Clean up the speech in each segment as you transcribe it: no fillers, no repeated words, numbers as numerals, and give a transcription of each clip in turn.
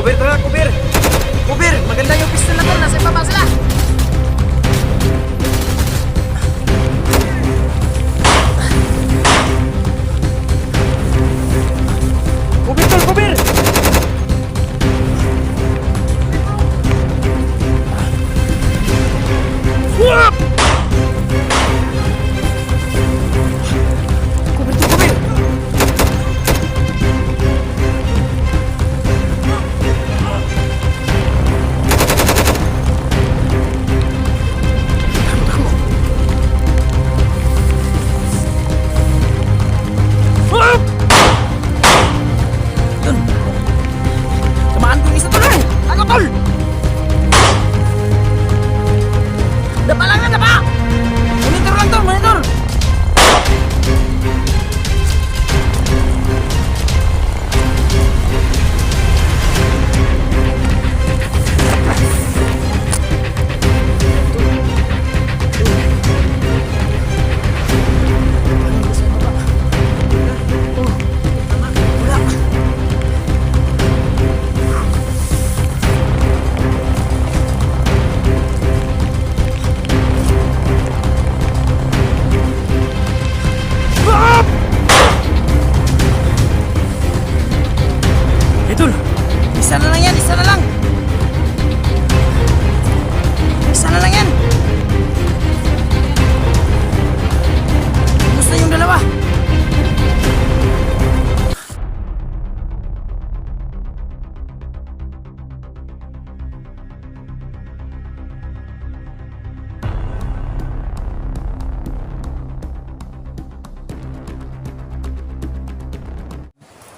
Kubir, tara, kubir! Kubir! Maganda yung pistol na to. Nasa ibaba sila! Kubir, tol! Kubir! Wap! Kubir, tol! Kubir! Wap! Tol! Tamaan ko yung isa, tol! Ako, tol! Dapa lang na, dapa! Monitor lang, tol! Monitor! Idol, isa na lang yan, isa na lang. Isa na lang yan. Gusto yung dalawa.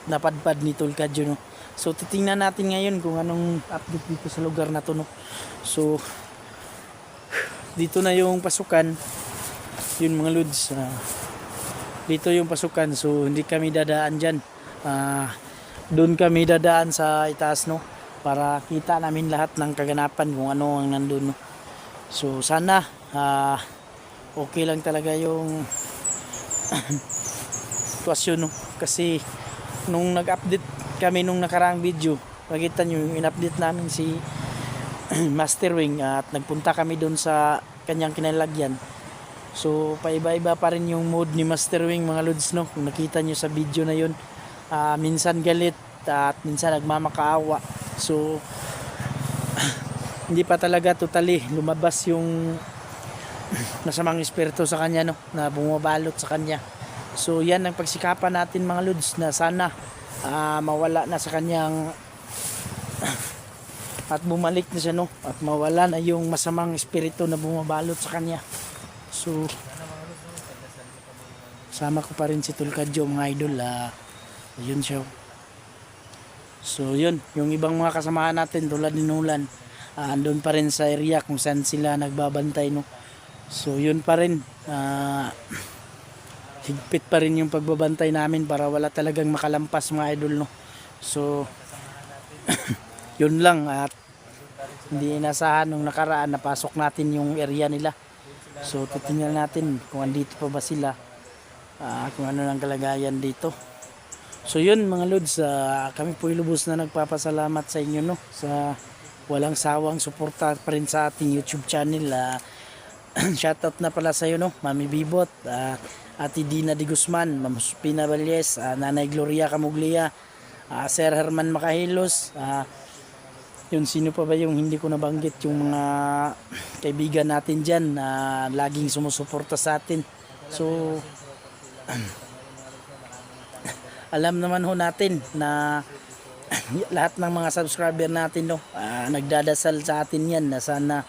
Napadpad ni Tol Kadyo, no? So titingnan natin ngayon kung anong update dito sa lugar na to, no? So dito na yung pasukan. Yun mga lods, dito yung pasukan. So hindi kami dadaan dyan. Doon kami dadaan sa itaas, no? Para kita namin lahat ng kaganapan kung ano ang nandun, no? So sana okay lang talaga yung sitwasyon, no? Kasi nung nag-update kami nung nakaraang video, nakita nyo yung in-update namin si Master Wing at nagpunta kami doon sa kanyang kinalagyan. So paiba-iba pa rin yung mood ni Master Wing, mga lods, no? Kung nakita nyo sa video na yun, minsan galit at minsan nagmamakaawa. So hindi pa talaga totally lumabas yung masamang espiritu sa kanya, no? Na bumabalot sa kanya. So yan ang pagsikapan natin, mga lods, na sana mawala na sa kanyang at bumalik na siya, no? At mawala na yung masamang espiritu na bumabalot sa kanya. So sama ko pa rin si Tol Kadyo, mga idol. Yun siya. So yun, yung ibang mga kasamahan natin tulad ni Nolan, andun pa rin sa area kung saan sila nagbabantay, no? So yun pa rin, higpit pa rin yung pagbabantay namin para wala talagang makalampas, mga idol, no? So yun lang, at hindi inasahan nung nakaraan napasok natin yung area nila. So titingnan natin kung andito pa ba sila, kung ano ang kalagayan dito. So yun, mga lods, kami po lubos na nagpapasalamat sa inyo, no? Sa walang sawang suporta pa rin sa ating YouTube channel. Shoutout na pala sa iyo, no? Mami Bibot, Ate Dina Di Guzman, Ma'am Pina Valles, Nanay Gloria Camuglia, Sir Herman Makahilos, yun, sino pa ba yung hindi ko nabanggit, yung mga kaibigan natin dyan na laging sumusuporta sa atin. So alam naman ho natin na lahat ng mga subscriber natin, no, nagdadasal sa atin yan na sana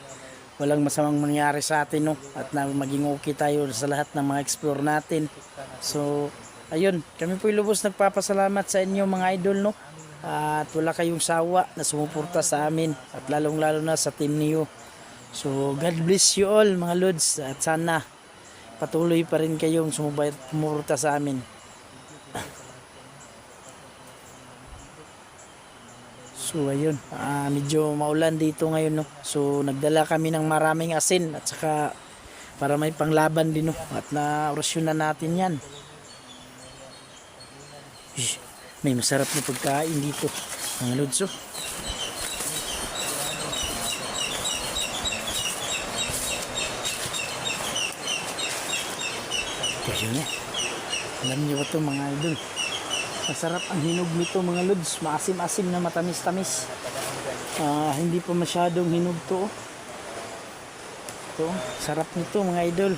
walang masamang mangyari sa atin, no, at na maging okay tayo sa lahat ng mga explore natin. So ayun, kami po lubos nagpapasalamat sa inyo, mga idol, no, at wala kayong sawa na sumuporta sa amin, at lalong lalo na sa team niyo. So God bless you all, mga lods, at sana patuloy pa rin kayong sumuporta sa amin. So ayun, medyo maulan dito ngayon, no. So nagdala kami ng maraming asin at saka para may panglaban din, no, at na orasyon na natin yan. May masarap na pagkain dito, mga lods, oh. Yun eh. Alam niyo ba ito mga idol? Masarap ang hinog nito mga lods. Maasim-asim na matamis-tamis. Hindi pa masyadong hinog to. Ito, sarap nito mga idol.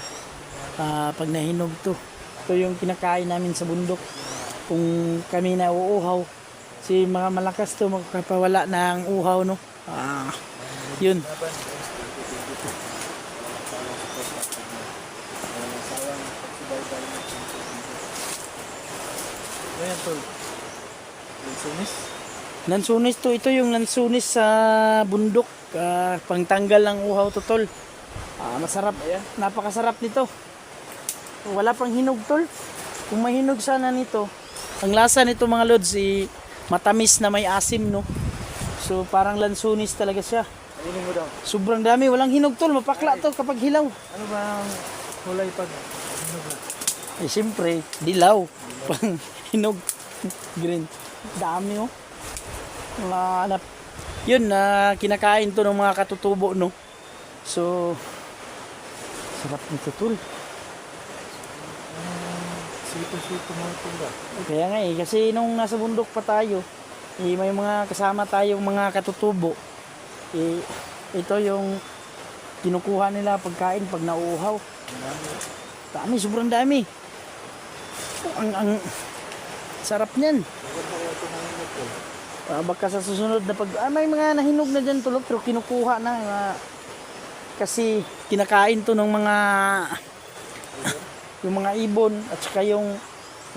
Pag nahinog to. Ito yung kinakain namin sa bundok. Kung kami na uuhaw. Si mga malakas to magpapawala ng uhaw no. Yun. Ayan tol. Lansunis. Lansunis to. Ito yung lansunis sa bundok. Pangtanggal ng uhaw to tol. Masarap. Napakasarap nito. Wala pang hinog tol. Kung mahinog sana nito. Ang lasa nito mga lods matamis na may asim no. So parang lansunis talaga siya. Ayun mo daw. Sobrang dami. Walang hinog tol. Mapakla to kapag hilaw. Ano ba ang kulay pag hinog na? Siyempre, dilaw. Pang hinog. Green. Dami oh. Hanap. Yun na kinakain to ng mga katutubo no. So sarap nito tol. Sito-sito mga tula. Kaya nga kasi nung nasa bundok pa tayo, may mga kasama tayong mga katutubo. Ito yung kinukuha nila pagkain pag nauuhaw. Dami, sobrang dami. Ang sarap niyan. Baka sa susunod na pag may mga nahinog na dyan tulog pero kinukuha na kasi kinakain to ng mga yung mga ibon at saka yung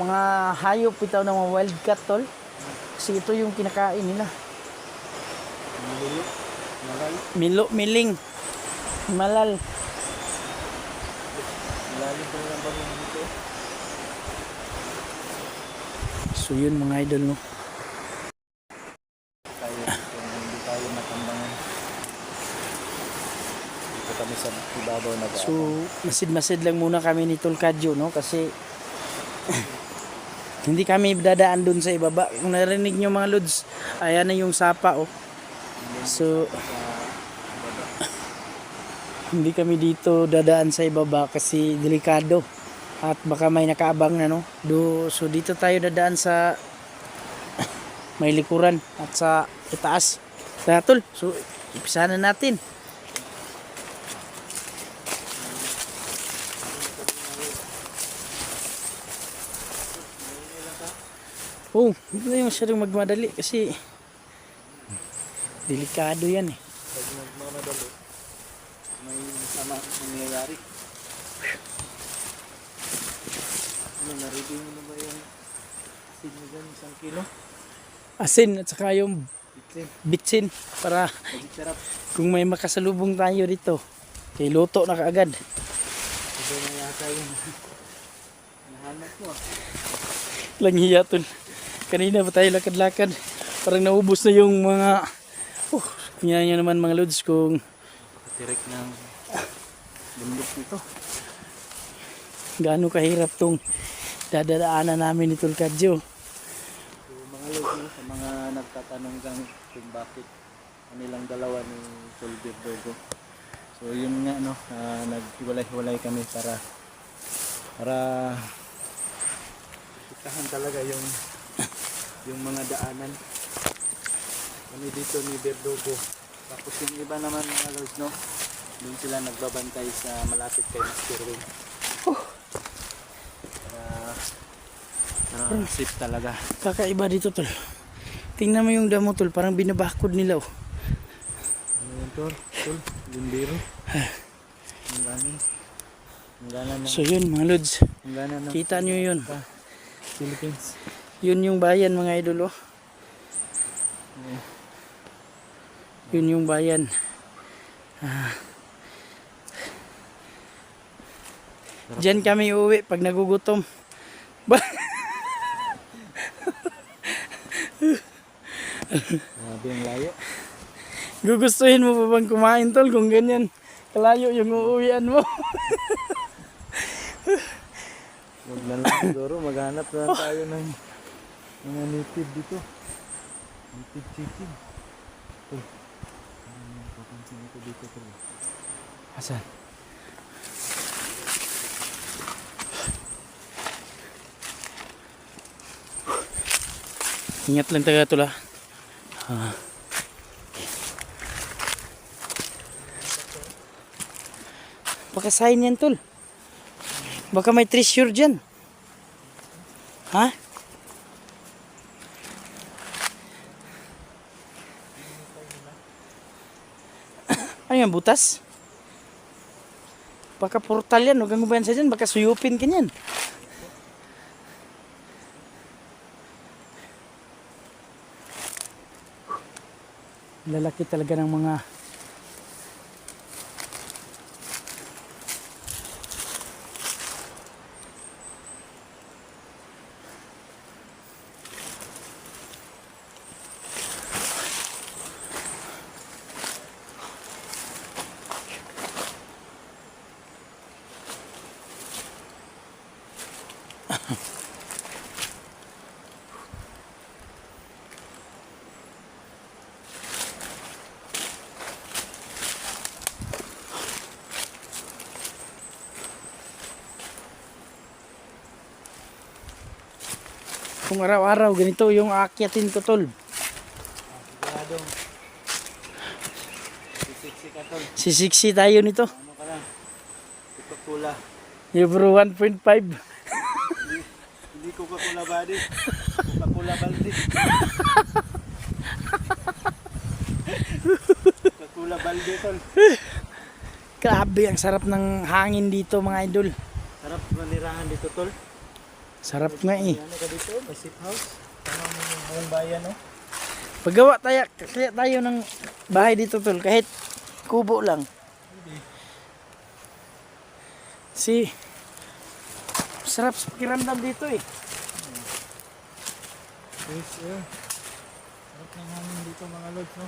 mga hayop ito ng mga wild cat tol. Kasi ito yung kinakain nila. Miling. Malal. Malalim pa lang bang dito? So yun mga idol no. Hindi tayo matambangan. Dito kami sa ibabaw na ba? So masid-masid lang muna kami ni Tol Kadyo no kasi hindi kami dadaan dun sa ibaba. Kung narinig nyo mga lods, ayan na yung sapa oh. So hindi kami dito dadaan sa ibaba kasi delikado at baka may nakaabang na no. So dito tayo dadaan sa may likuran at sa itaas. Kaya tol, so umpisahan na natin. Oh, hindi na yung masyadong magmadali kasi delikado yan eh. Pag nagmamadali, may masama nangyayari. Ano, na-ready mo na ba yung asin mo dyan, 1 kilo? Asin at saka yung Bitsin. bitsin para Sarap. kung may makasalubong tayo dito kay luto na kaagad. Ito na yata yung nahanap mo ah. Lang hiya tol. Kanina pa tayo lakad-lakad. Parang naubos na yung mga kanya naman mga lods kung Direk ng bundok nito. gaano kahirap tong dadaanan namin ni Tol Kadyo. So, mga lord, no, sa mga nagtatanong kang kung bakit kanilang dalawa ni Soldier Dogo. So yun nga no, naghiwalay-hiwalay kami para itahan talaga yung mga daanan. Kami dito ni Berdogo. Tapos yung iba naman mga lords no, doon sila nagbabantay sa malapit kay Master Wing. Para safe talaga. Kakaiba dito tol. Tingnan mo yung damo tol, parang binabakod nila oh. Ano yun tol? Tol, limbiro. Ang gana. Ang gana na. So yun mga lods, Ang gana na. kita nyo yun. Philippines. Yun yung bayan mga idol oh. Yun yung bayan. Diyan kami uuwi pag nagugutom. Grabe ang layo. Gugustuhin mo pa bang kumain tol kung ganyan kalayo yung uuwian mo? Huwag na lang siguro, maghanap na lang tayo ng mga native dito. Native chicken. Ito. Papansin ako dito ito. Asan? Ingat lang taga tol, ah. Ah. Baka sign yan tol. Baka may treasure dyan. Ha? Ano yan, butas? Baka portal yan, huwag kang gubayan sa dyan, baka suyupin ka yan. Lalaki talaga ng mga kung araw-araw ganito yung aakyatin ko tol. Siguradong sisiksi ka tol. Sisiksi tayo nito. Ano ka lang? Coca-Cola. Euro 1.5. Hindi Coca-Cola body. Coca-Cola balde. Coca-Cola balde tol. Grabe, ang sarap ng hangin dito mga idol. Sarap manirahan dito tol. Sarap nga eh. Ano ka dito? May safe house. Tanong mo yung buong bayan no? Paggawa tayo ng bahay dito tol, kahit kubo lang. Si sarap sa pakiramdam dito eh. Yes, yeah. Sarap ng hangin dito mga lods no?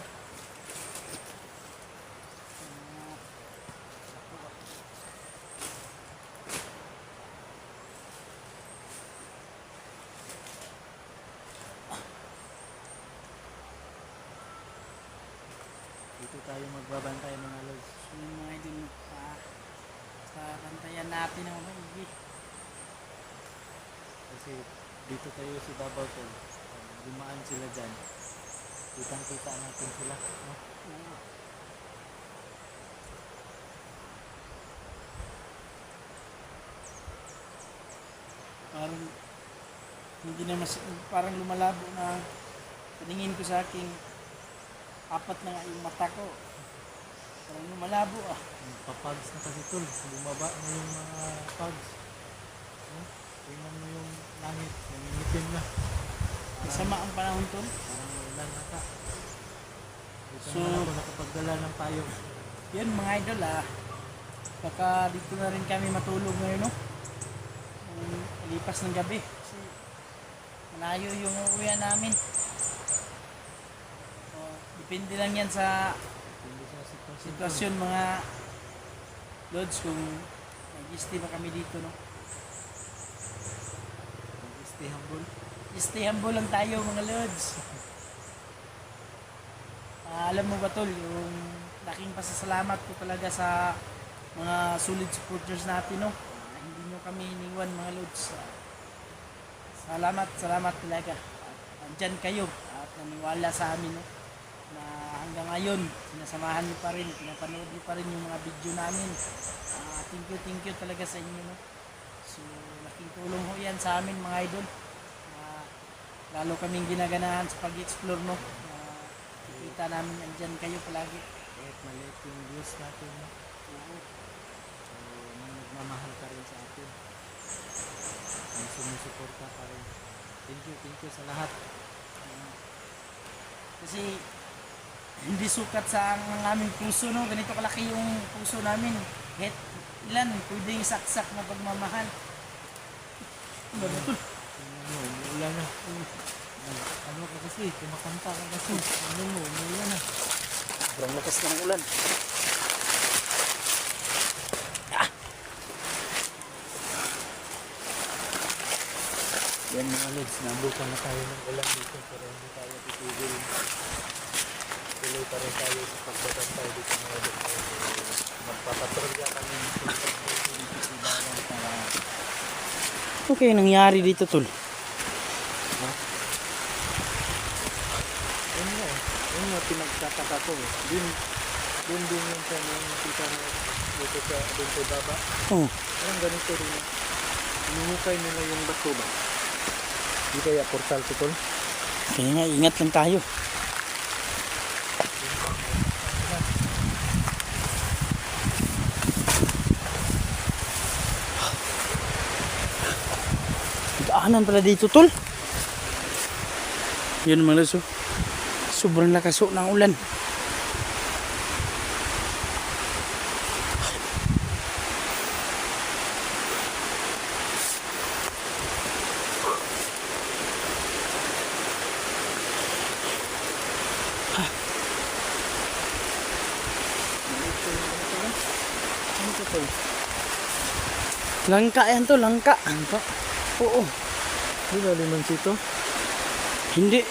Dito tayo magbabantay mga lods. Yung mga idol, sa bantayan natin ang maigi. Kasi dito tayo si Babaw tol. Dumaan sila dyan. Kitang-kita natin sila. No? Parang hindi na parang lumalabo na paningin ko sa aking apat na nga yung mata ko. Parang lumalabo ah. Papags na kasi tol. Bumaba na yung mga pags. No? Tingnan mo yung langit. Nangingitim na. Masama ang panahon tol. Parang ulan na ka. Dito So, na ako nakapagdala ng payong. Yan mga idol ah. Baka dito na rin kami matulog ngayon no. Lipas ng gabi. Kasi malayo yung uuwian namin. So, depende lang yan sa Hindi sa sitwasyon. sitwasyon mga lods kung mag-stay ba kami dito no. Stay humble. Stay humble lang tayo mga lods. Alam mo ba tol, yung laking pasasalamat ko talaga sa mga solid supporters natin no. Hindi nyo kami iniwan mga lods. Salamat talaga. At andyan kayo at naniwala sa amin no. Na hanggang ngayon sinasamahan niyo pa rin, pinapanood niyo pa rin yung mga video namin. Thank you talaga sa inyo no. So laking tulong ho yan sa amin mga idol. Lalo kaming ginaganahan sa pag-explore no. Kita namin andyan kayo palagi. Kahit maliit yung views natin. No? Oo. So, nagmamahal ka rin sa atin. Ang sumusuporta ka rin. Thank you sa lahat. Kasi hindi sukat sa ang aming puso no. Ganito kalaki yung puso namin. Kahit ilan, pwedeng saksak na pagmamahal. Ano ba ito? Umuulan na. Ano ka kasi? Kumakanta ka kasi. Ano mo? Umuulan na. Sobrang lakas ng ulan. Yan mga lods, nabutan na tayo ng ulan dito pero hindi tayo titigil. Tuloy pa rin tayo sa pagbabantay dito mga lods. Magpapatrolya kami dito para Okay, nangyari dito tol. Yun nga pinagtataka ko eh. Doon din yung sa nakita na dito sa doon sa baba. Oh, Parang ganito rin. Inuhukay nila yung bato ba? Di kaya portal to tol? kaya nga, ingat lang tayo. Daanan pala dito, tol. Yun mga lods, oh. Sobrang lakas oh ng ulan. Ano to tol? Langka yan to, langka. Angka? Oo. Di ba limansito? Hindi.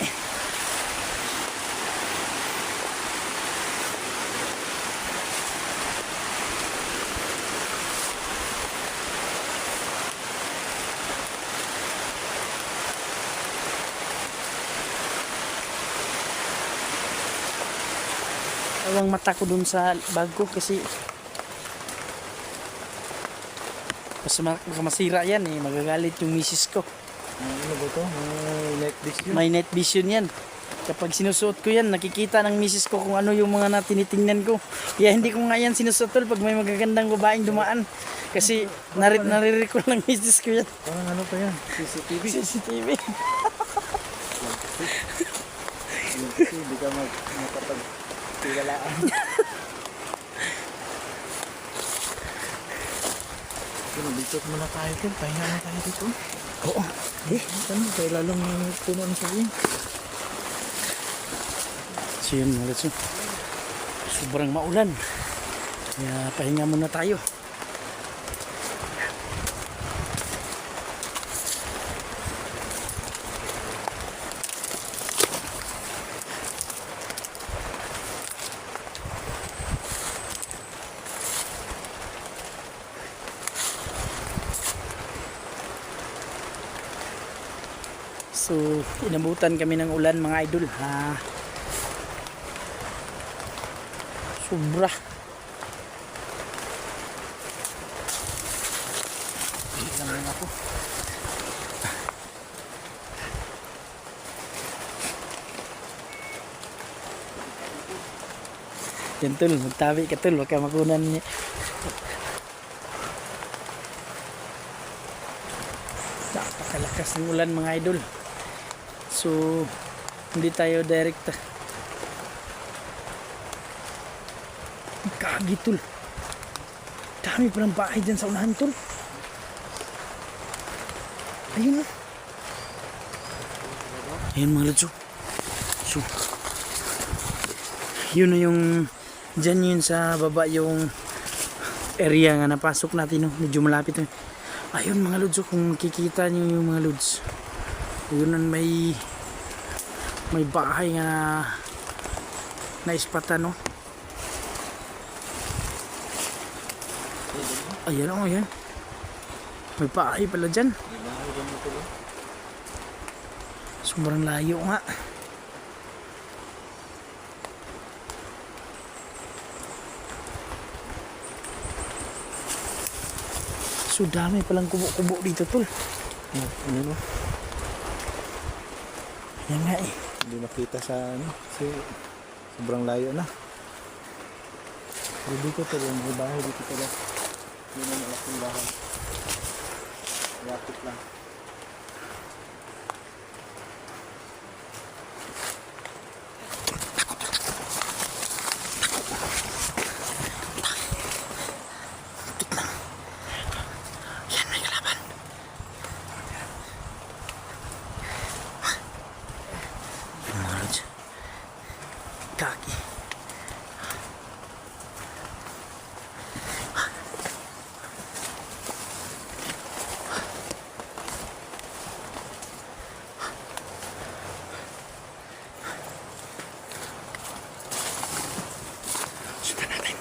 Awang mata ko dun sa bag ko kasi baka masira yan eh. Magagalit yung misis ko. Ano ba to? Night vision? May night vision yan. Kapag sinusuot ko yan, nakikita ng misis ko kung ano yung mga tinitingnan ko. Kaya hindi ko nga yan sinusuot tol pag may magagandang babaeng dumaan. Kasi nare-recall ng misis ko yan. Parang ano pa yan? CCTV? CCTV. Kasi hindi ka makapag-tiwalaan. Pero dito muna tayo tol. Pahinga na tayo dito. Oo. Ano? Kaya lalong puno sa iyo. So yun mga lods, sobrang maulan. Kaya pahinga muna tayo. So, inabutan kami ng ulan mga idol. Sobra. Ilang lang ako. Yan tol, magtabi ka tol, baka makunan niya. Napakalakas ng ulan mga idol. So, hindi tayo direct. Kagi tol. Dami palang bahay dyan sa unahan tol. Ayun na. Ayun mga lods. So, yun na yung dyan yun sa baba yung area nga napasok natin. No? Medyo malapit na. Ayun mga lods. Kung makikita nyo yung mga lods. Yun na may bahay nga na ispatan no. Ayan o, ayan. May bahay pala dyan. Sobrang layo nga. So dami palang kubo-kubo dito tol. Ano no? Yan nga eh. Hindi makita sa ano. Kasi sobrang layo na. Pero dito tol, may bahay dito pala. Yun ang malaking bahay. Lapit lang. Yan may kalaban. Mga lods. Kaki. Sundan natin.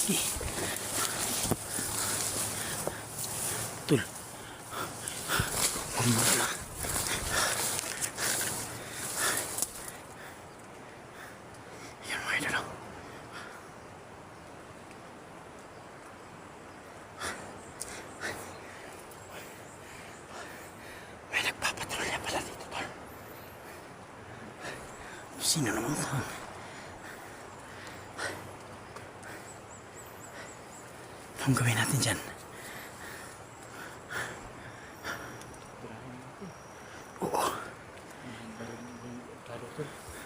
laki. Tul. Kumara na. Yan mga idol. May nagpapatrolya pala dito, tol. Sino naman ito? Anong gawin natin dyan? Oo.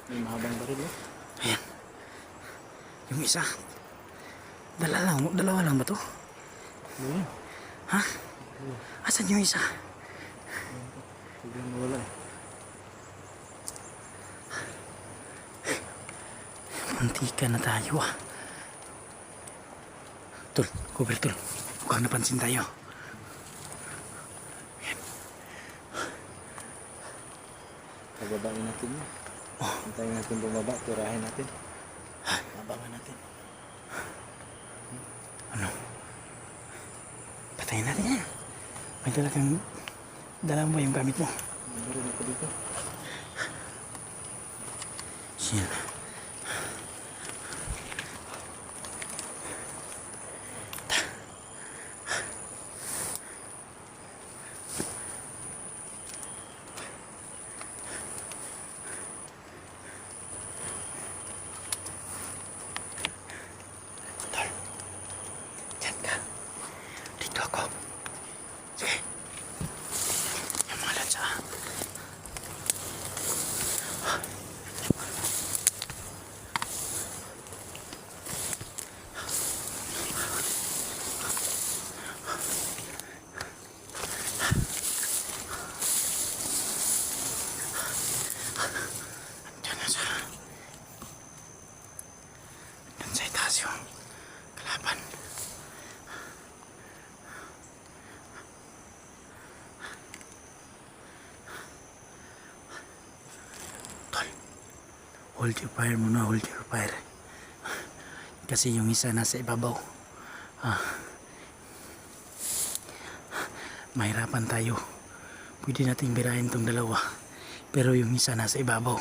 May mahabang baril eh. Ayan. Yung isa. Dalawa lang ba to? Ayan. Ha? Asan yung isa? Biglang nawala eh. Mantika na tayo ah. Tol, cover tol. Mukhang napansin tayo. Pababain natin yun. Hintayin natin bumaba, tirahin natin. Abangan natin. Ano? Patayin natin yan. May dala mo yung gamit mo. Meron ako dito. Yan. Tol. Diyan ka. Dito ako. Sige. Yung mga lansa. Diyan na sa... Diyan sa itaas yung kalaban. Tol, hold your fire muna, hold your fire. Kasi yung isa nasa ibabaw. Mahirapan tayo. Pwede nating birahin tong dalawa. Pero yung isa nasa ibabaw.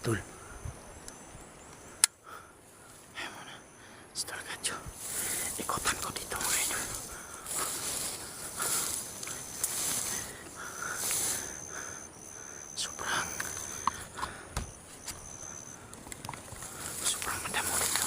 Tol. Ayan muna. Star Gadyo. Ikotan ko dito mga idol. Sobrang madamo dito.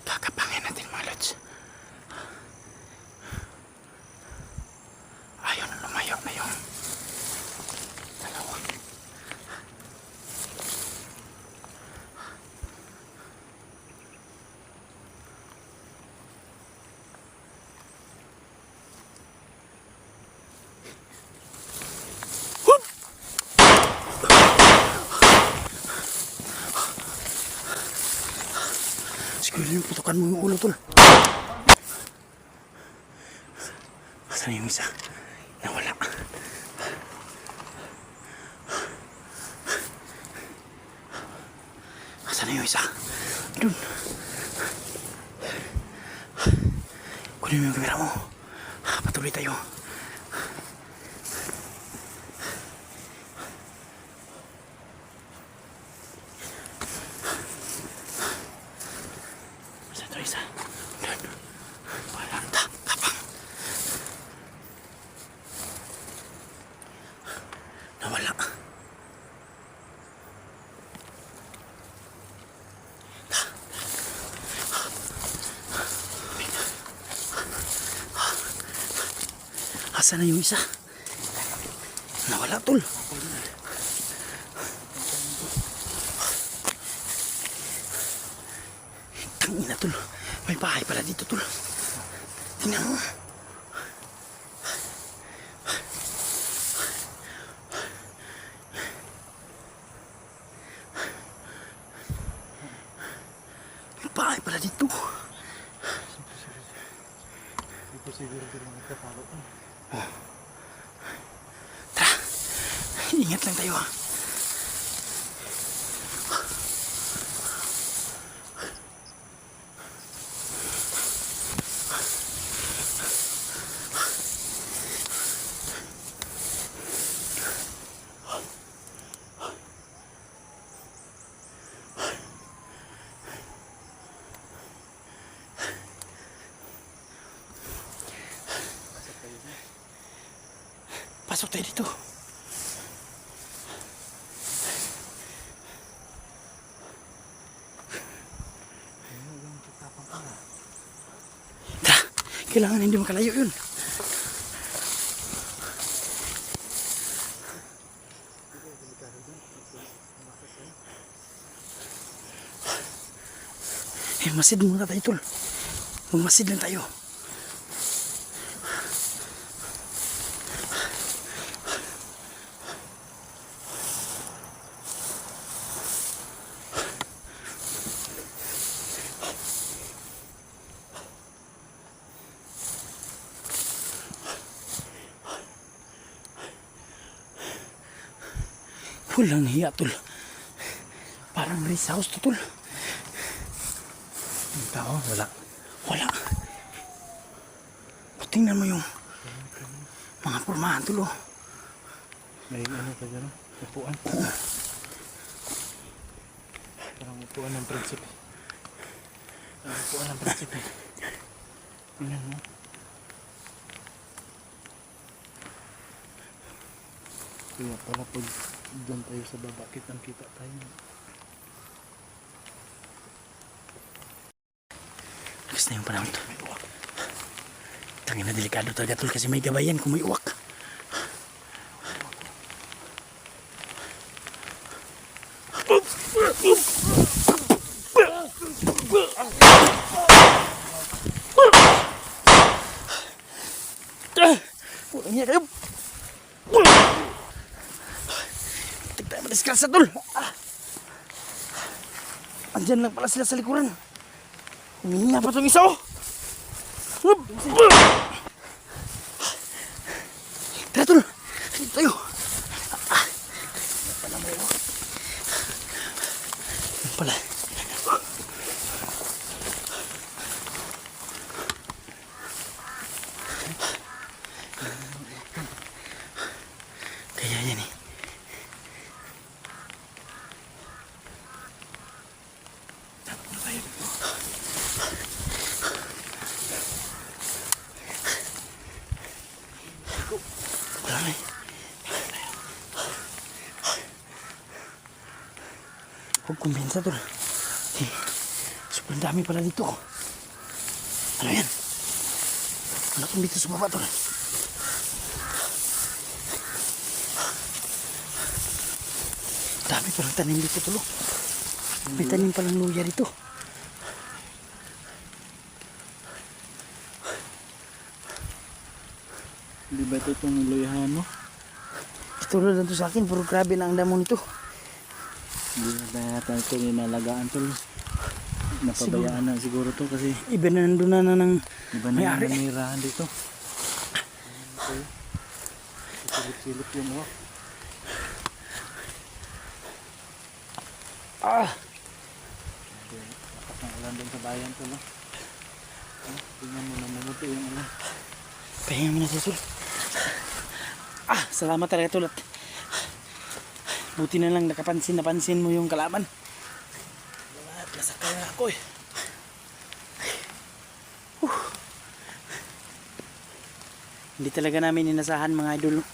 Kakapangin natin mga lods. Ayun, lumayo na yung dalawa. Siguro yung putukan mo yung ulo, tol. Asan yung isa? Nawala. Asan yung isa? Doon. Kunin mo yung kamera mo. Patuloy tayo. Asan ito isa? Doon. Wala. Kapang. Nawala. Asa na yung isa? Nawala tol. Tangina tol. May bahay pala dito tol. Tingnan mo. May bahay pala dito. Ito siguro sila nagkapalo. Tara. Ingat lang tayo ha. Pasok tayo dito. Tara, kailangan hindi makalayo yun. Masid muna tayo tol. Magmasid lang tayo. Walang hiya tol. Parang rest house to tol. Ang tao, wala. Wala. Tingnan mo yung mga pormahan tol oh. May ano pa dyan, upuan. Parang upuan ng prinsipe. Parang upuan ng prinsipe. Tingnan mo. Kaya pala pag doon tayo sa baba, kitang-kita tayo. Gusto na yung panahon to. May uwak. Tangin na delikado talaga tol kasi may gabayan kung may uwak. Walang hiya kayo. Tignan tayo madiskalsa tol. Andyan lang pala sila sa likuran. Humihina pa itong isa oh. Tara tol. Dito tayo. Yan pala. Kaya yan eh. Wala na eh. Huwag kumbinsa tol. Eh, sobrang dami pala dito. Ano yan? Ano kung dito sa baba tol? Dami palang tanim dito tol. May tanim palang luya dito. Di ba ito itong luyahan mo? Itulad lang to sa akin, pero grabe na ang damo nito. Hindi na tayo ito inalagaan tol. Napabayaan na siguro to kasi Iba na nandun na ng iba na may-ari. yung nanirahan dito. Okay. Silip-silip yung uwak. Ah! Lakas ng ulan doon sa bayan to no? Tingnan mo na mabuti yung ulan. Pahinga mo na siya, Sul. Ah, salamat talaga tulad. Buti na lang napansin mo yung kalaban. Wala, nasakay na ako eh. Hindi talaga namin inasahan mga idol.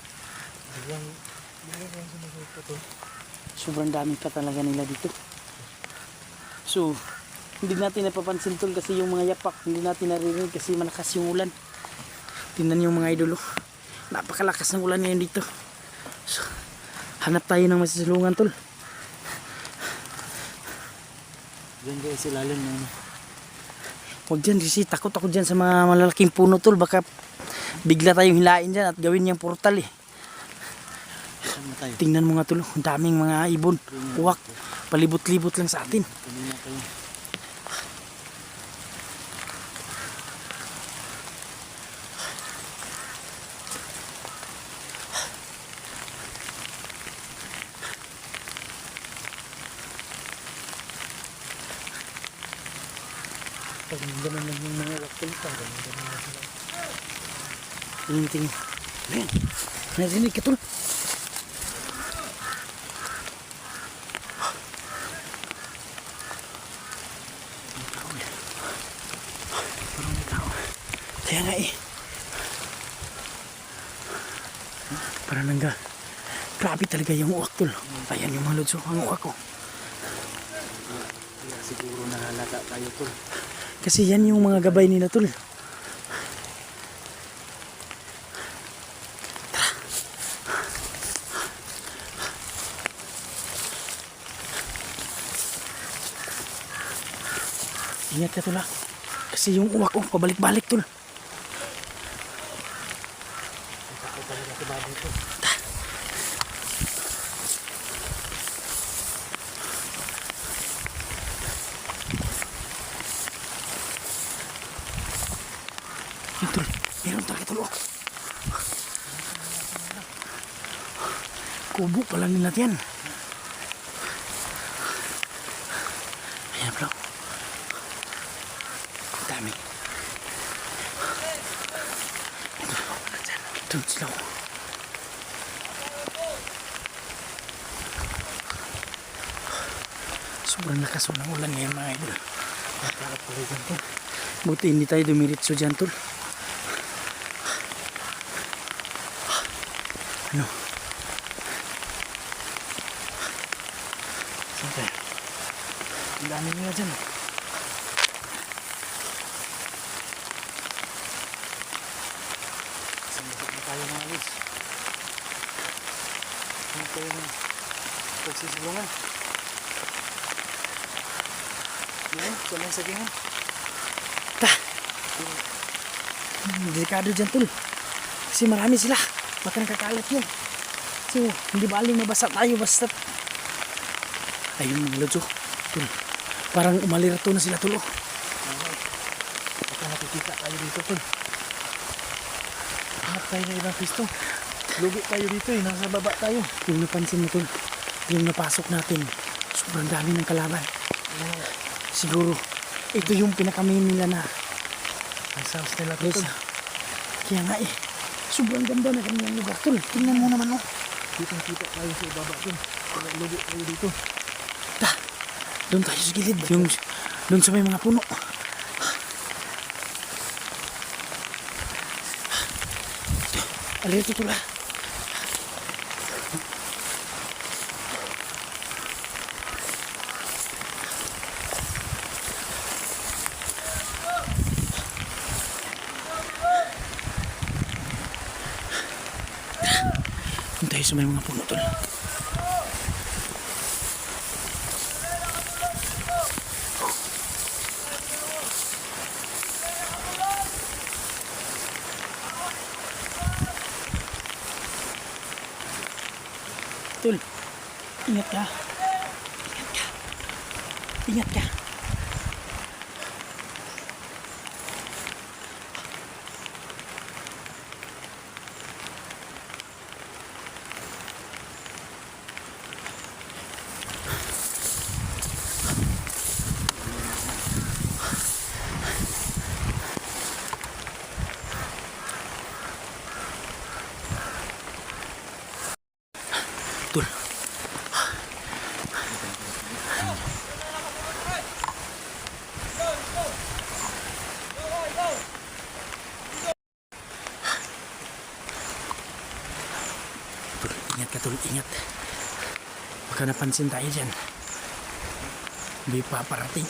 Sobrang dami pa talaga nila dito. So, hindi natin napapansin tol kasi yung mga yapak, hindi natin naririnig kasi malakas yung ulan. Tingnan yung mga idol. Napakalakas ng ulan ngayon dito. So, hanap tayo ng masisilungan tol. Diyan guys, ilalim na yun. Huwag dyan Risi, takot ako dyan sa mga malalaking puno tol. Baka bigla tayong hilain dyan at gawin niyang portal eh. Saan na tayo? Tingnan mo nga tol, ang daming mga ibon, uwak, palibot-libot lang sa atin. Kanina tayo. Pag naman lang yung mga uwak tol, tingin. Ayan, narinig ka tol. Kaya nga eh. Parang nangga. Grabe talaga yung uwak tol. Ayan yung mga lods, ang uwak ko. Kaya siguro nahalata tayo tol. Kasi yan yung mga gabay nila tol. Ingat ka tol ha. Kasi yung uwak ko pabalik-balik tol. Yun tol, meron talaga tol oh. Kubo pa lang nila yan. Ayan bro. Ang dami. Doon sila oh. Sobrang lakas ng ulan ngayon mga idol. Nakarap pala dyan tol. Buti hindi tayo dumiritso dyan tol. Ano? Saan tayo? Ang dami nila dyan. Sambasok na tayo mga guys. Saan tayo ng pagsisilungan? Yan, saan ang sagingan? Delikado dyan tol. Kasi marami sila. Baka nakakalat yun. So, hindi ba aling mabasa tayo basta. Ayun mga lods oh. Tol. Parang umalirato na sila tol oh. Baka nakikita tayo dito tol. Hanap tayo ng ibang pisto. Lugi tayo dito eh, nasa baba tayo. Yung napansin mo tol, yung napasok natin, sobrang dami ng kalaban. Siguro, ito yung pinakamain nila na Ang sounds nila to Yes. tol. Kaya nga eh, sobrang ganda na kanyang lugar tol. Tingnan mo naman oh. Kitang kita tayo sa baba tol. Kaya lugi tayo dito. Doon tayo sa gilid. Yung, doon sa may mga puno. Alito tol ah. Doon tayo sa may mga puno tol. Tol, ingat ka. Ingat ka. Ingat ka. Tol. Tol, ingat ka tol, ingat. Baka napansin tayo dyan. May paparating.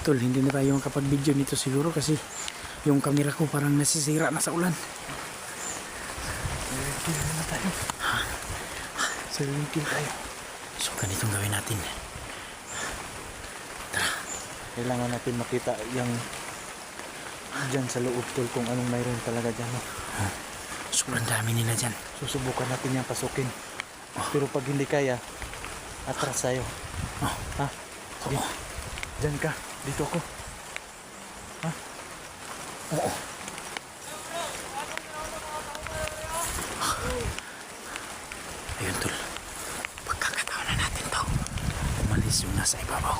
Tol, hindi na tayo makapag-video nito siguro kasi yung camera ko parang nasisira na sa ulan. Kill na tayo. Silent kill tayo. So ganitong gawin natin. Kailangan natin makita yung dyan sa loob tol kung anong mayroon talaga dyan. No? Sobrang dami nila dyan. Susubukan natin yung pasukin. Pero pag hindi kaya, atras tayo. Oh. Ha? Sige. Dyan ka. Dito ako. Ha? Oo. Ayun tol. Pagkakataon na natin to. Umalis yung nasa ibabaw.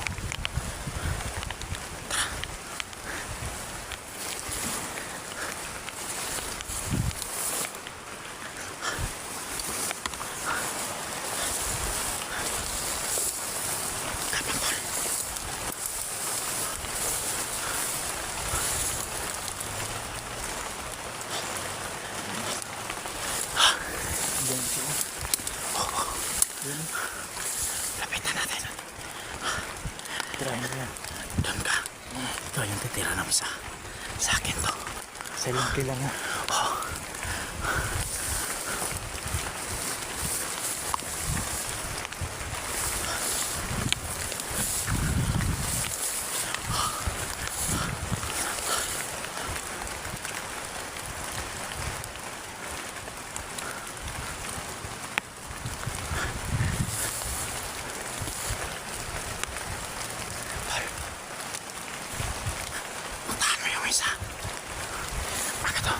Dyan siya. Lapitan natin. Try mo yan. Doon ka. Ito yung titira namin sa akin to. Silent kill lang ha. Puntahan mo yung isa. Baka to.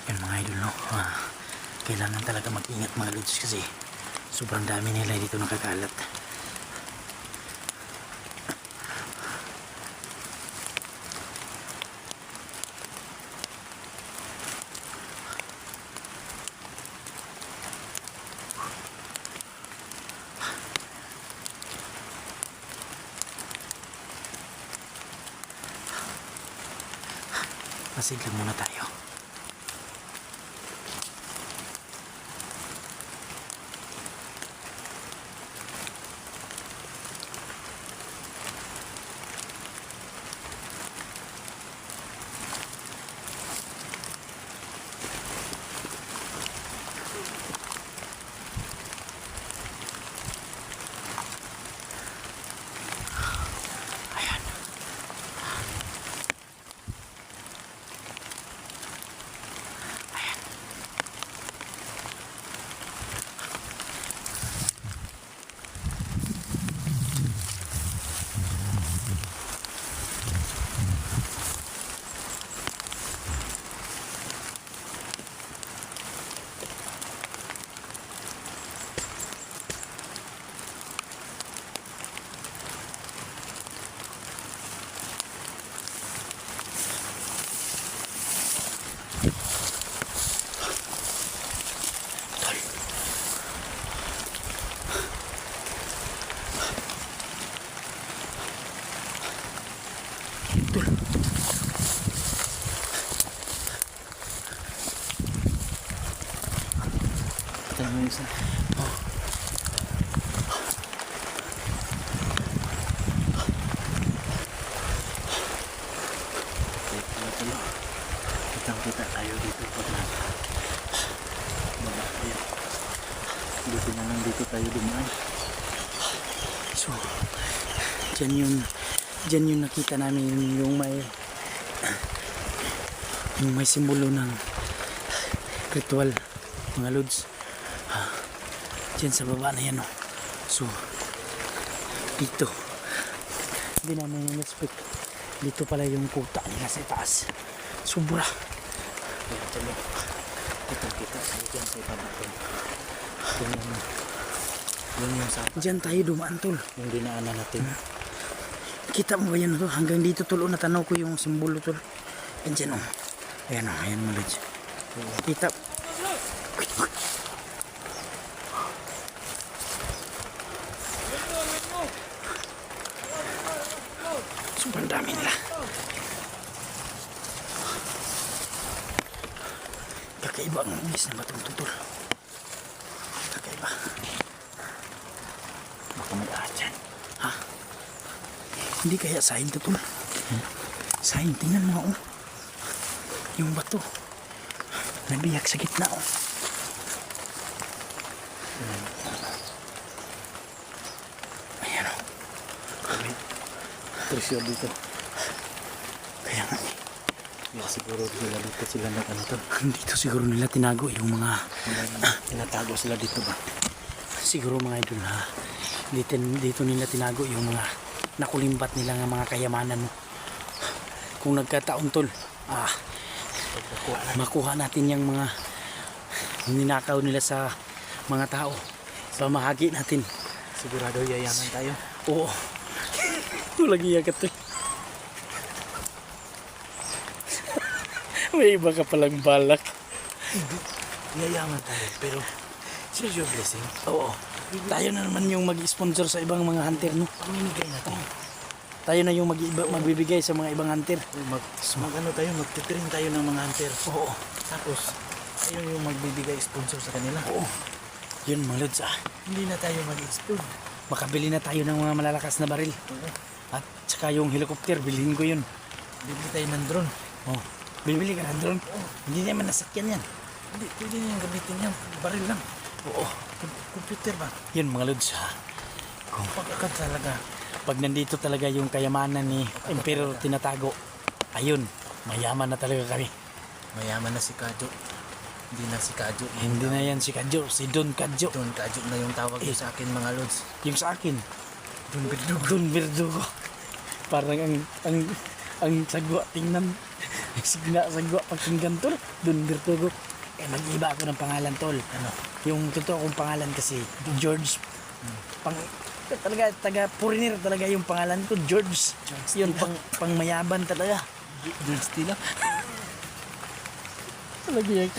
Yan mga idol, no? Kailangan talaga mag-ingat mga lods kasi sobrang dami nila dito nakakalat. Masid lang muna tayo. Ayan. Ayan. Tol. Tol. Patay mo yung isa. Kitang-kita tayo dito pag baba tayo. Buti na lang dito tayo dumaan. So, dyan yung nakita namin yung may simbolo ng ritual mga lods. Dyan sa baba na yan, oh. So, dito hindi namin in-expect dito pala yung kuta nila sa taas. Sobra. Kita dyan sa iba natin. Yung sa Diyan tayo dumaan tol. yung dinaanan natin. Kita mo ba yan tol? Hanggang dito tol, natanaw ko yung simbolo tol. Yan dyan oh. Ayan oh, ayan mo Lods. Kita. Sobrang dami nila. Kakaiba ang ugis na batong tutol. Kakaiba. Baka may ahas dyan. Ha? Hindi kaya sahin tutol? Sahin, tingnan mo oh. Yung bato. Nabiyak sa gitna oh. Ayan oh. Presyo dito. Kaya nga eh. Yeah, siguro sila na ano to. Dito siguro nila tinago yung mga Tinatago sila dito ba? siguro mga idol ha. Dito nila tinago yung mga nakulimbat nila ng mga kayamanan mo. Kung nagkataon tol, makuha natin yung mga ninakaw nila sa mga tao. Pamahagi natin. Sigurado yayaman tayo. Oo. Walang iyagat to. May iba ka palang balak. Yayaman tayo, pero here's your blessing. Oo. Tayo na naman yung mag-sponsor sa ibang mga hunter, no? Pamimigay natin. Tayo na yung magbibigay sa mga ibang hunter. Ano tayo, magtitrain tayo ng mga hunter. Oo. Tapos, tayo yung magbibigay sponsor sa kanila. Oo. Yun mga lods Hindi na tayo mag-explode. Makabili na tayo ng mga malalakas na baril. Oo. At saka yung helicopter, bilhin ko yun. Bibili tayo ng drone. Oh. Bibili ka ng drone? Hindi naman nasakyan yan. Hindi, pwede niyang gamitin yan. Baril lang. Oo. Computer ba? Yun mga lods Kung pagkakad talaga. Pag nandito talaga yung kayamanan ni Emperor tinatago, ayun, mayaman na talaga kami. Mayaman na si Kadyo. Hindi na si Kadyo. Hindi na yan si Kadyo, si Don Kadyo. Don Kadyo na yung tawag niyo sa akin mga lods. Yung sa akin, Don Verdugo. Don Verdugo. Parang ang sagwa tingnan. Signa sagwa pakinggan tol, Don Verdugo. Mag-iba ako ng pangalan tol. Ano? Yung totoo kong pangalan kasi George. Talaga taga foreigner talaga yung pangalan ko, George. Yun pang mayaban talaga. George Tila. Talaga yan.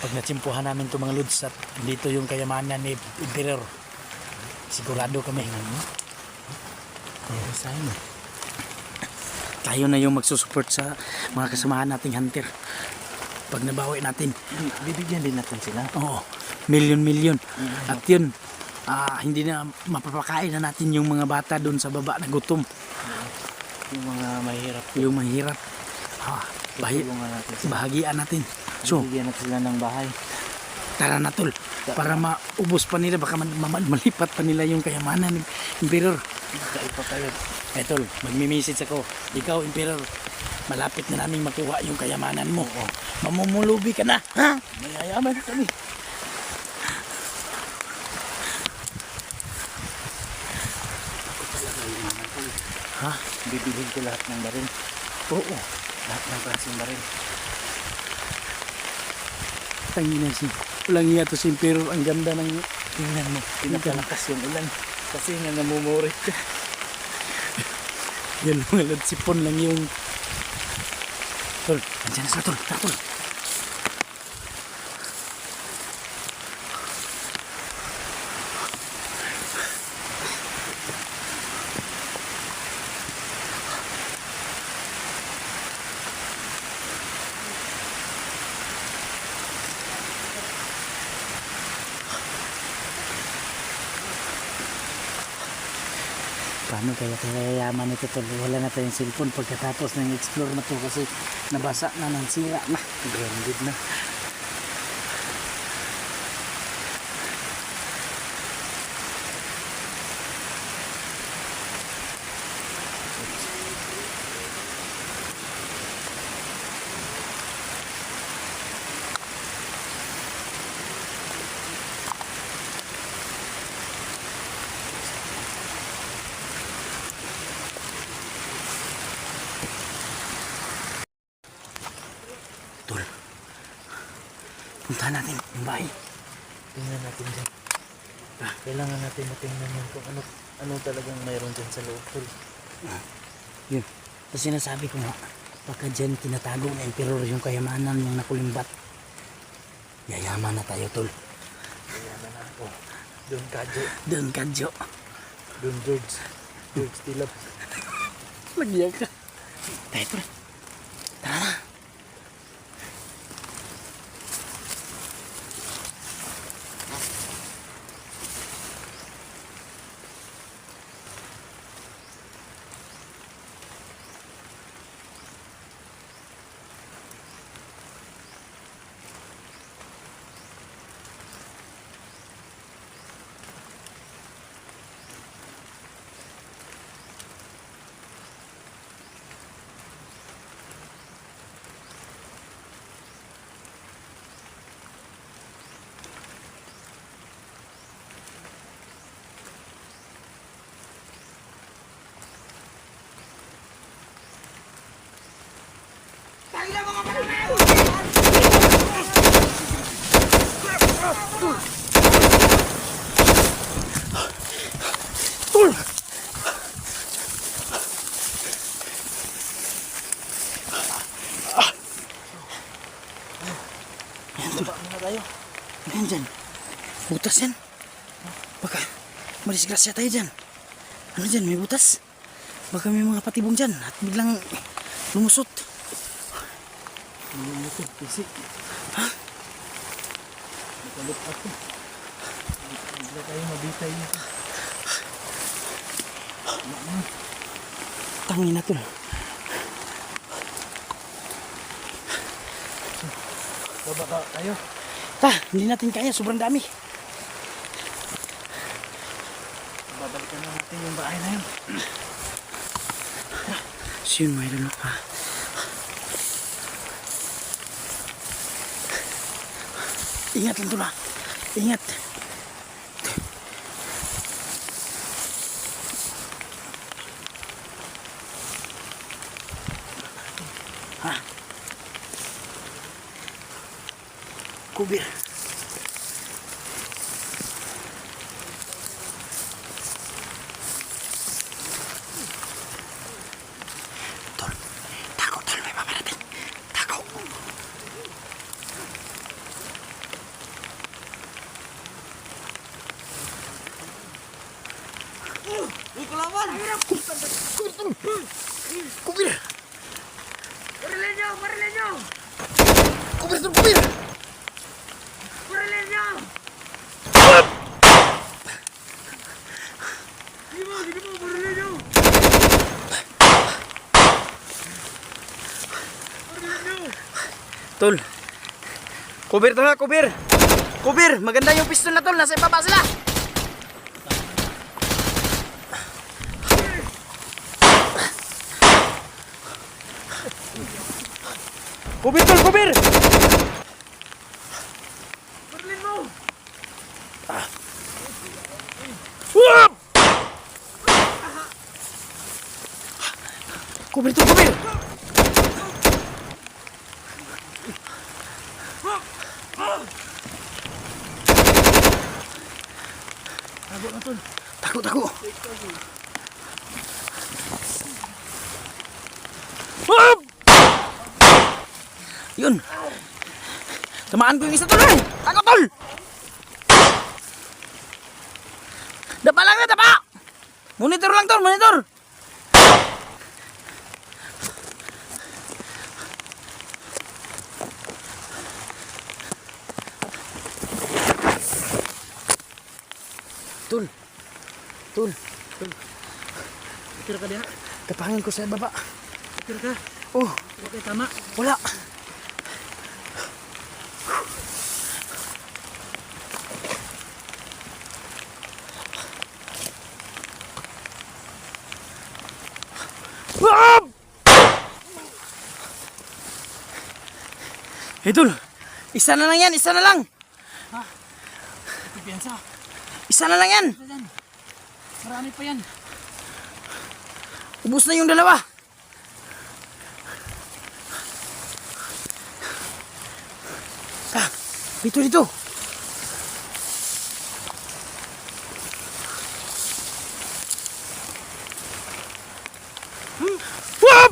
Pag natsimpuhan namin itong mga lods at dito yung kayamanan ni Emperor, sigurado kami. Sana. Tayo na yung magsusupport sa mga kasamahan nating hunter. Pag nabawi natin, Bibigyan din natin sila. oo, milyon. At yun, hindi na mapapakain na natin yung mga bata doon sa baba na gutom. Yung mga mahirap. Yung mahirap. Tulungan natin sila. Bahagian natin. So, Bibigyan natin sila ng bahay. tara na tol. Para maubos pa nila, baka malipat pa nila yung kayamanan ni Emperor. Kaipa tayo. Eh tol, magmi-message ako. Ikaw, Emperor, malapit na namin makuha yung kayamanan mo. Mamumulubi ka na, ha? Mayayaman na kami. Ha? Bibilhin ko lahat ng baril. Oo. Lahat ng klaseng baril. Tangina si. Walang iya to si Emperor. Ang ganda ng... Tingnan mo. Pinapalakas yung ulan. Kasi nga namumurit ka. Yan mga lad, sipon lang yung... Tol, andyan na sila tol. Tara tol. Paano kaya kayayaman ito tol? Wala na tayong cellphone pagkatapos ng explore na to kasi nabasa na ng sira na. Grounded na. Tol, Puntahan natin yung bahay. Tingnan natin dyan. Kailangan natin matingnan yan kung ano talagang mayroon dyan sa loob, tol. Yun. Tapos sinasabi ko nga, baka dyan tinatago ng emperor yung kayamanan yung nakulimbat. Yayaman na tayo, tol. Kailangan na ako. Doon Kadyo. Doon, Kadyo. Doon George. George Tilap. Magyan ka. Tayo, pre. Tara na. Tol! Baba muna tayo. Ayan dyan. Butas yan. Baka madisgrasya tayo dyan. Ano dyan, may butas? Baka may mga patibong dyan at biglang lumusot. Ano ito? Pisik. Ha? Nakalip ako. Bigla tayo mabitay nito. Tangin na tol. Baba tayo. Hindi natin kaya, sobrang dami. Babalikan na natin yung bahay na yun. So yun, mayroon pa. Ingat lang tol, ha. Ingat. Ha? Kubir. Tol, tako tol, may paparating. Tako. Uy, kalaban! Kubir tol. Kubir. Barilin nyo! Barilin nyo! Kubir tol, kubir. Barilin nyo! Sige mo! Barilin nyo! Barilin nyo! Tol. Kubir tol ha, kubir. Kubir, maganda yung pistol na tol, nasa ibaba sila. Kubir tol, kubir. Barilin mo! Whoop! Kubir tol, kubir. Tago na tol. Tako, tako. Whoop! Yun. Tamaan ko yung isa tol eh. Tako tol. Dapa lang na, dapa. Monitor lang tol, monitor. Tol. Tol. Tira ka diha. Kapangin ko sa baba. Tira ka. Oh, Okay, tama. wala. Wap! Idol, isa na lang yan, isa na lang. Pipiansa. Isa na lang yan. Marami pa yan. Ubus na yung dalawa. Ah. Dito, dito. Wap!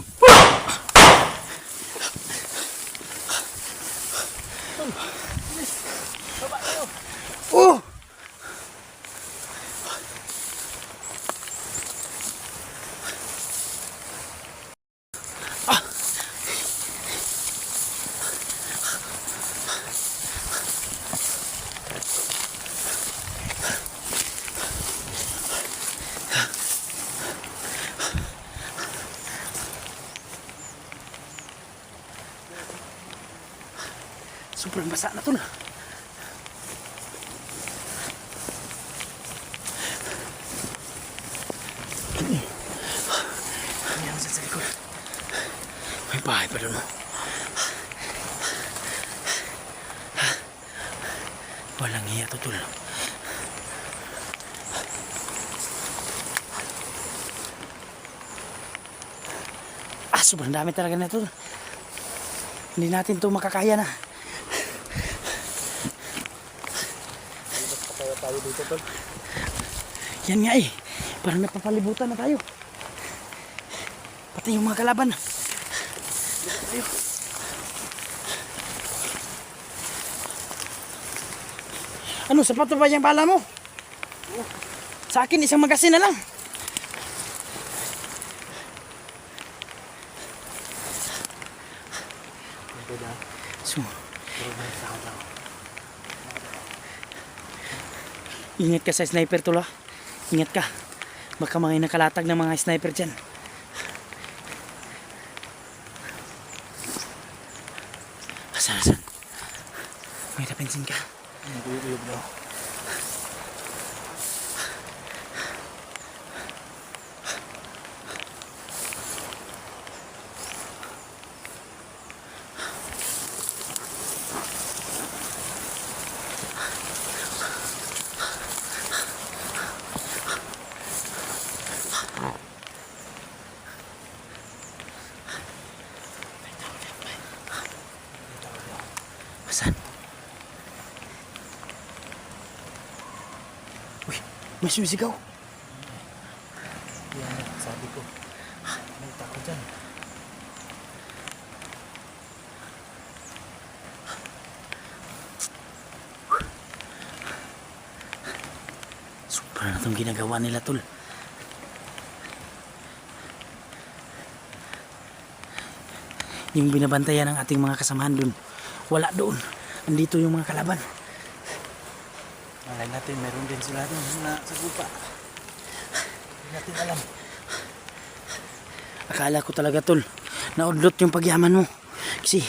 Oh! Sobrang basa na to na. Ano yan sa likod? May bahay pa doon. Walang hiya to tol. Sobrang dami talaga na to. Hindi natin to makakaya na. Tayo dito tol. Yan nga eh. Parang napapalibutan na tayo. Pati yung mga kalaban. Tayo. Ano, sapat ba yung bala mo? Sa akin, isang magasin na lang. So, ingat ka sa sniper tula. Ingat ka. Baka mga nakalatag ng mga sniper dyan. Asan? May napansin ka? Nag-uyog daw. Asan? Uy, may sumisigaw. Yan, sabi ko. May tao dyan. Sobra na itong ginagawa nila tol. Yung binabantayan ng ating mga kasamahan dun, wala doon. Andito yung mga kalaban. Malay natin, meron din sila doon na sa lupa. Hindi natin alam. Akala ko talaga tol, naudlot yung pagyaman mo. Kasi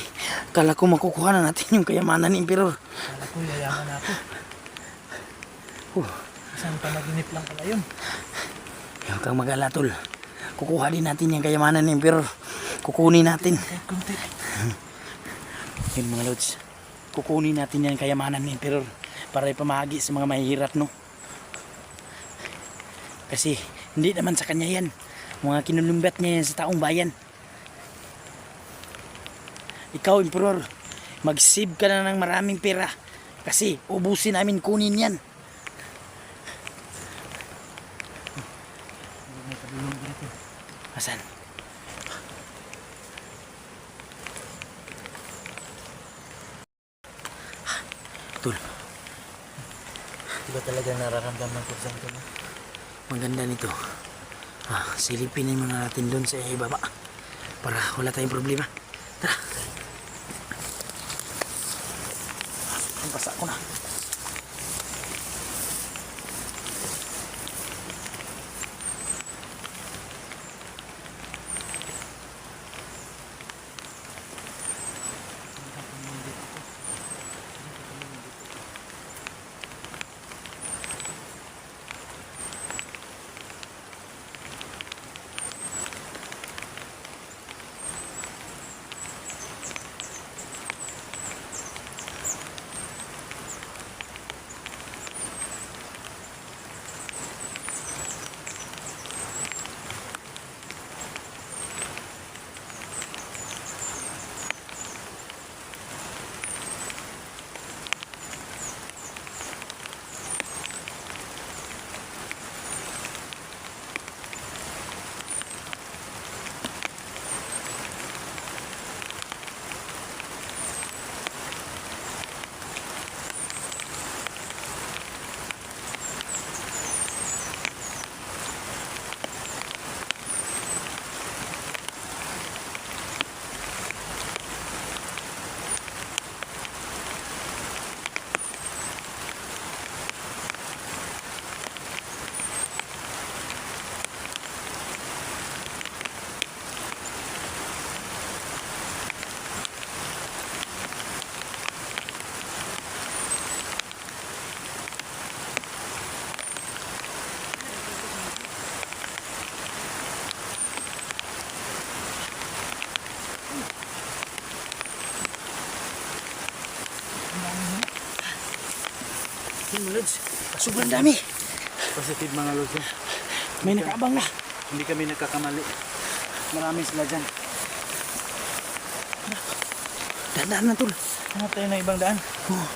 akala ko makukuha na natin yung kayamanan ni Emperor. Kala ko yayaman na ako. Isang panaginip lang pala yun. Huwag kang mag-ala tol. Kukuha din natin yung kayamanan ni Emperor. Kukunin natin. Kahit kunti. Yun mga lods. Kukunin natin yung kayamanan ni Emperor para ipamahagi sa mga mahihirap, no? Kasi hindi naman sa kanya yan. Mga kinulumbat niya yan sa taong bayan. Ikaw, Emperor, mag-save ka na ng maraming pera. Kasi ubusin namin, kunin yan. May padulong dito. Asan? Tul, Diba talaga nararamdaman ko dyan tol? maganda nito. Silipin muna natin doon sa ibaba para wala tayong problema. Tara. Ang basa ko na. Sobrang dami. Positive mga lods. No? May nakaabang na. Hindi kami nagkakamali. Marami sila dyan. Dahan-dahan na tol. Hanap tayo ng ibang daan. Oh.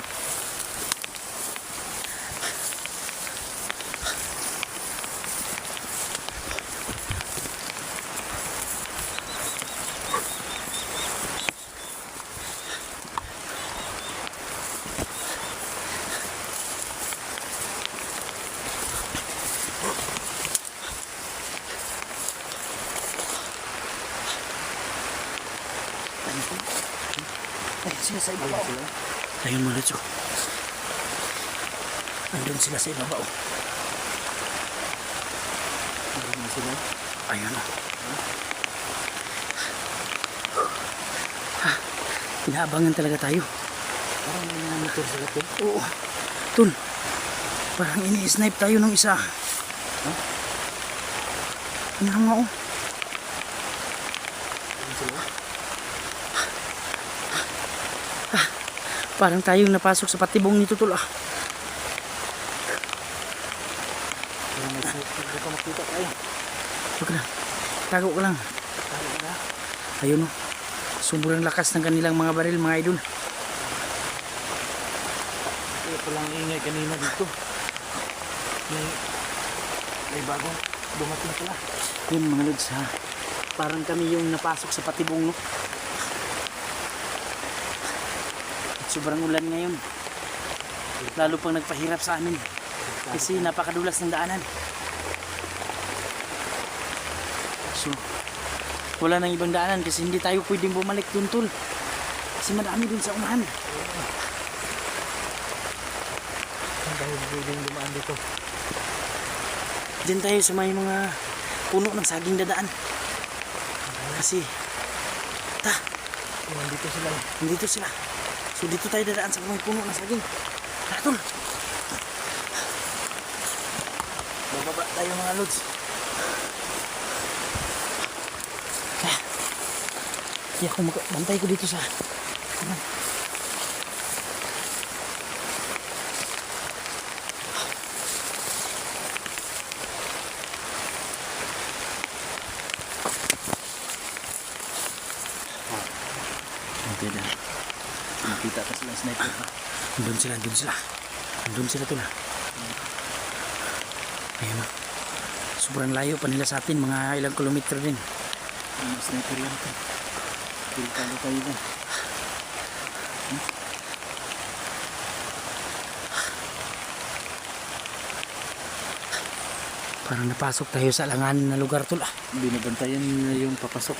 Ayun sila sa ibabaw. Ayun mga lods. Andun sila sa ibabaw. Ayun sila. Ayun o. Ha, inaabangan talaga tayo. Parang may mga motor sila to. Oo. Tol, parang ini-snipe tayo ng isa. Ha? Ano nga o? Ayun sila. Parang tayong napasok sa patibong nito tol ah. Parang may snipe. Hindi ka makita tayo. Huwag na. Tago ka lang. Tayo na. Ayun o. Sobrang lakas ng kanilang mga baril mga idol. Kaya palang ingay kanina dito. May bagong dumating pala. Yun mga lods ha. Parang kami yung napasok sa patibong no. At sobrang ulan ngayon. Lalo pang nagpahirap sa amin. Kasi napakadulas ng daanan. So, wala nang ibang daanan kasi hindi tayo pwedeng bumalik dun tol. Kasi madami dun sa unahan. Ang dahil pwedeng dumaan dito. Diyan tayo sa may mga puno ng saging dadaan. Kasi, Nandito sila. nandito sila. So dito tayo dadaan sa may puno ng saging. Tara tol. Bababa tayo mga lods. Kaya ako bantay ko dito sa kanan. Okay na. Nakita ka sila sniper. Andun sila, andun sila. Andun sila tol. Ayun na. Sobrang layo pa nila sa atin, mga ilang kilometro din. Mga sniper yan ito. Pilkado kayo na. Parang napasok tayo sa alanganin na lugar tol ah. Binabantayan nila yung papasok.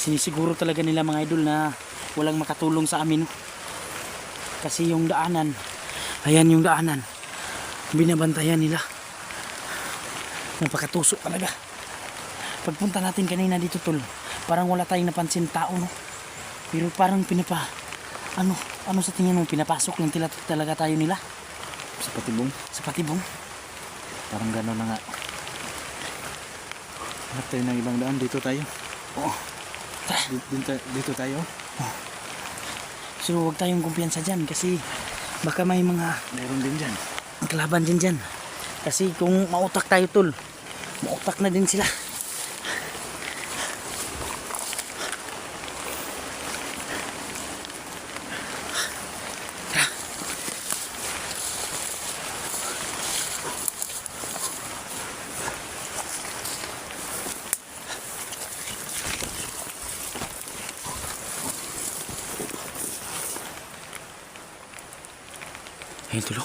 Sinisiguro talaga nila mga idol na walang makatulong sa amin. Kasi yung daanan, ayan yung daanan, binabantayan nila. Napakatusok talaga. Pagpunta natin kanina dito tol, parang wala tayong napansin tao no. Pero parang ano sa tingin mo, pinapasok lang talaga tayo nila Sa patibong. sa patibong. Parang gano'n na nga. Hanap tayo ng ibang daan. Dito tayo. Oo. Tara. Dito tayo. So huwag tayong kumpiyansa dyan kasi baka may mga Meron din dyan. kalaban din dyan. Kasi kung mautak tayo tol, mautak na din sila. Ayun tulo.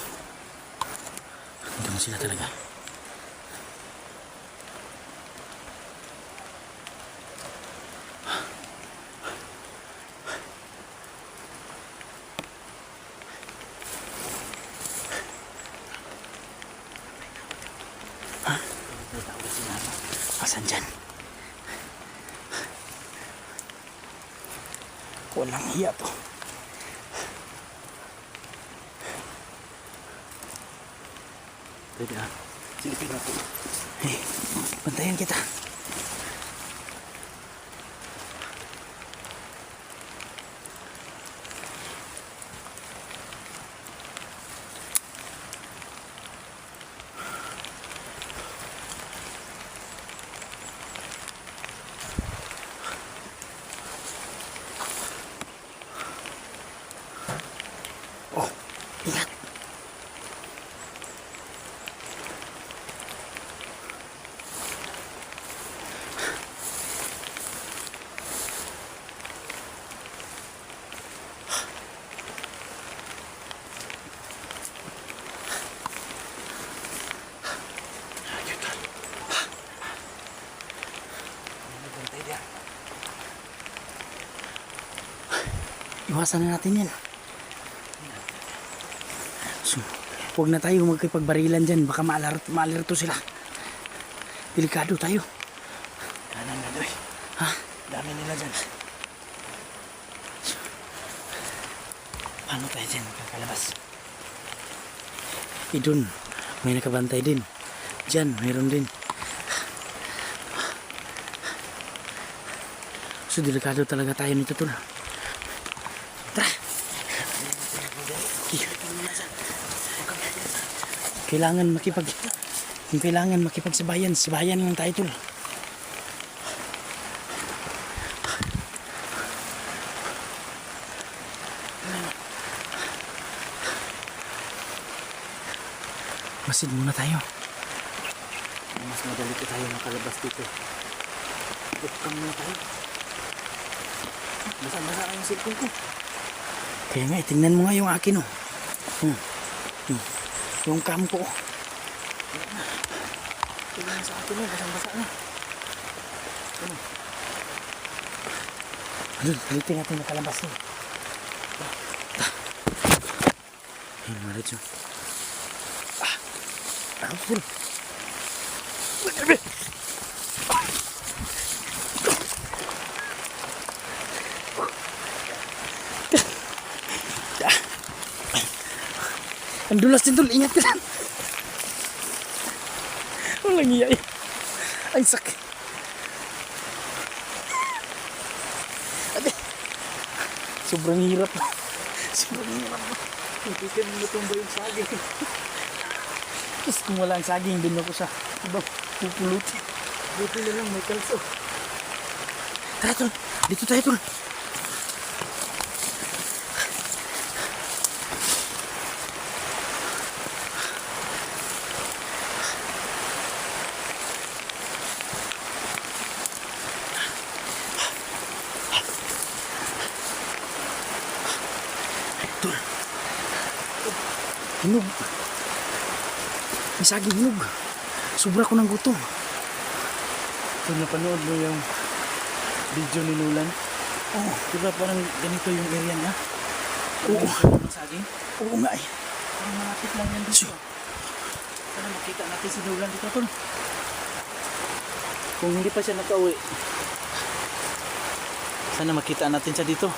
Ito na sila talaga. Ha? Asan dyan? Walang hiya to. Pwede ah. Silipin natin. Hey, bantayan kita. Iwasan na natin yan. So, huwag na tayo magkipagbarilan dyan. Baka maalerto sila. Delikado tayo. Kanan na doy. Ha? Dami nila dyan. Paano tayo dyan kakalabas? Dun, may nakabantay din. Dyan, mayroon din. So, delikado talaga tayo nito, tol. Tara! Kailangan makipagsabayan. Sabayan lang tayo, tol. Masid muna tayo. Mas madali ko tayo makalabas dito. Bukang muna tayo. Basa-basa ang cellphone ko. Kaya nga, tingnan mo nga yung akin, oh. Yung kampo. Tingnan sa atin eh, basang-basa na. Ayun, palitin natin nakalabas na. Ayun, malit yun. Full. Ang dulas din, tol. Ingat ka lang. Walang iya eh. Ang sakit. Ate. Sobrang hirap. Sobrang hirap. Hindi ka nang natumba yung saging. Tapos kung wala ang saging, din ako sa iba, pupulutin. Buti na lang may kalso. Tara, tol. Dito tayo, tol. Tol. Hinog. May saging hinog. Sobra ko ng gutom. Kung napanood mo yung video ni Nulan, Oo. diba parang ganito yung area niya? Oo. Ng saging? Oo nga eh. Parang malapit lang yan dito. Sana makita natin si Nulan dito, tol. Kung hindi pa siya nakauwi, sana makita natin siya dito.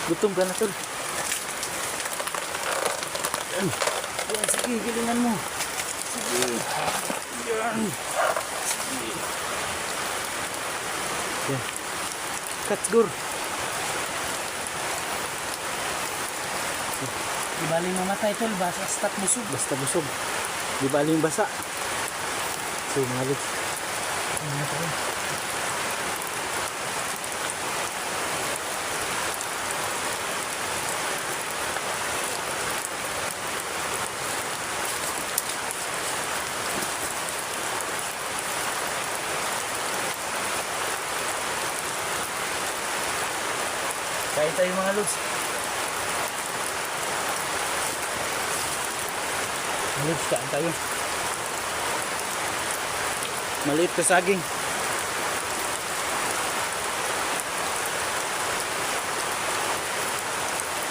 Gutom ka na, tol. Yan. Yan, sige, gilingan mo. Sige. Yan. Sige. Yan. Katsgur. Di baling mamatay, tol. Basta busog. Basta busog. Di ba aling basa? So, mga lods. Ano tayo? Kain tayo mga lods. Mga lods, kain tayo. Maliit ka saging.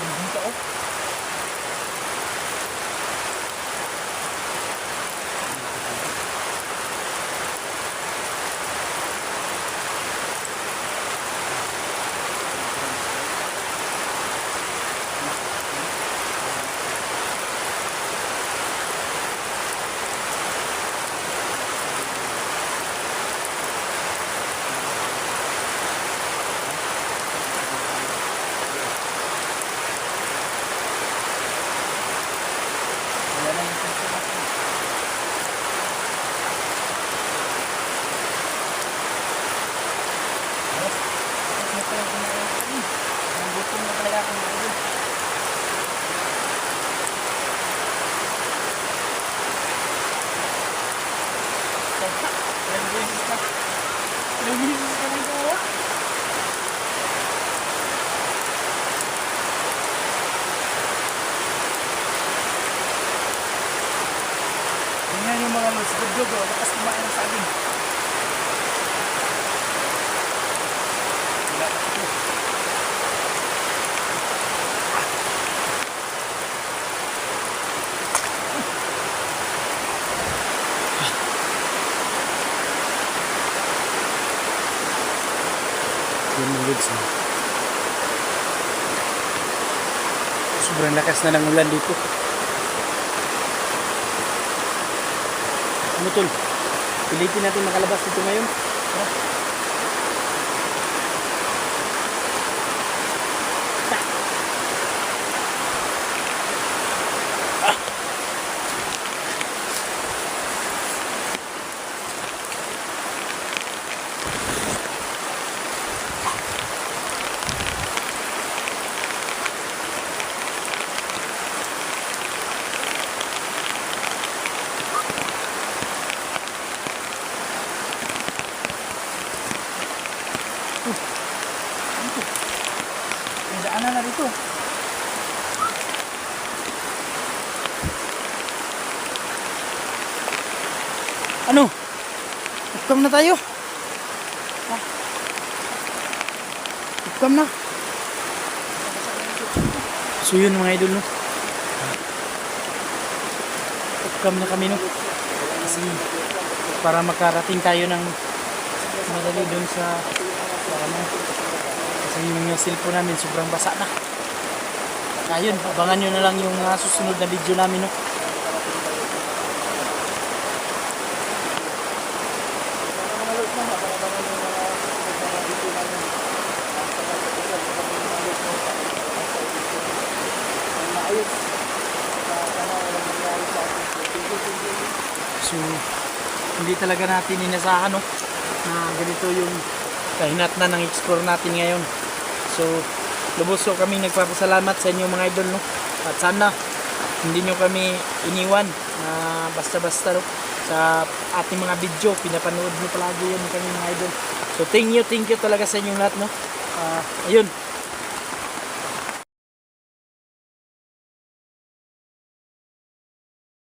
Dito, oh. mga lods, Birdogo, lakas kumain ng saging. Wala pa ito. Yan mga lods. Sobrang lakas na ng ulan dito. Ano tol? Pilitin natin makalabas dito ngayon. Tara. May daanan na rito. Ano? Ukam na tayo. Ukam na. So yun mga idol, no? Ukam na kami, no? Kasi para makarating tayo ng madali dun sa ano. Kasi yung cellphone namin sobrang basa na. Ayun, abangan nyo na lang yung susunod na video namin, no? So, hindi talaga natin inasahan, no? Na ganito yung kahinatnan ng explore natin ngayon. So, lubos ko kami nagpapasalamat sa inyo mga idol, no? At sana hindi nyo kami iniwan na basta-basta, no? Sa ating mga video, pinapanood nyo palagi yan kami mga idol. So thank you talaga sa inyong lahat, no? Ayun,